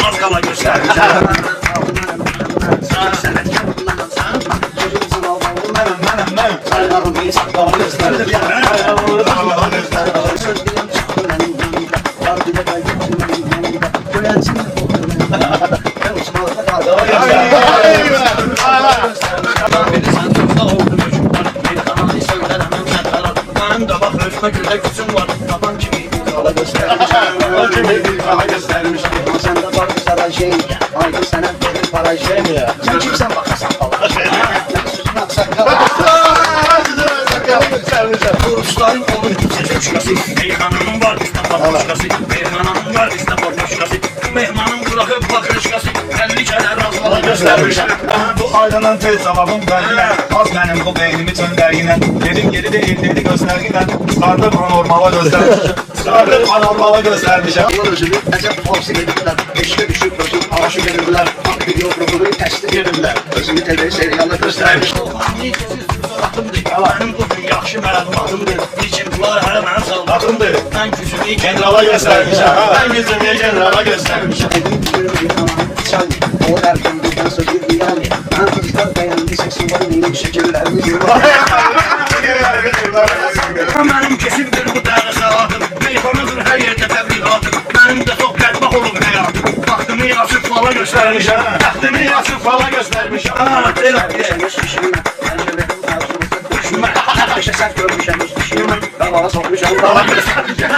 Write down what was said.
az qala göstərmişəm. Mənim də bax özümə görə gücüm var. Qapan kimi qala göstərmişəm. Sen de var güzel şey, aynı sana verir para şey. Sen kimsen bakasan falan. Rusların olur seçmişkası. Meyhananın var bizdə bakışkası. Meyhananın var bizdə bakışkası. Mehmanın bırakıb bakışkası. 50 kere razıla göstərmişəm. Bu ayrılan tez cevabım belgine. Az benim bu beynimi çöndərginə. Dedim geri değil dedi göstərginə. Çıxardım anormala göstərmişəm. Çıxardım anormala göstərmişəm. Allah özünü əcəb falsı edirlər. Eşqə düşüb özünü aşıq edirlər. Hak video programını təsdiq edirlər. Özünü TV serialına göstərmiş. Mənim bu gün yaxşı məlumatımdır. Lakin bunlar hələ mənim saldatımdır. Mən gücümü Generala göstərmişəm. Ben yüzümü generala göstərmişəm. Dedim gücünü çay. O erken birden sonra bir yani. Ben kızlar beğendi sesin var benim şekillerini Mənim kesindir bu dərdə salatım. Meyxanıdır hər yerdə təbliğatım. Mənim də çox bədbax olub həyatım. Vaxtımı yaşıb fala göstərmişəm. Vaxtımı yaşıb fala göstərmişəm. Düşünme. İşte sen görmüşsün. Düşünme. Ben bana sokmuşum. Dala göstərmişəm.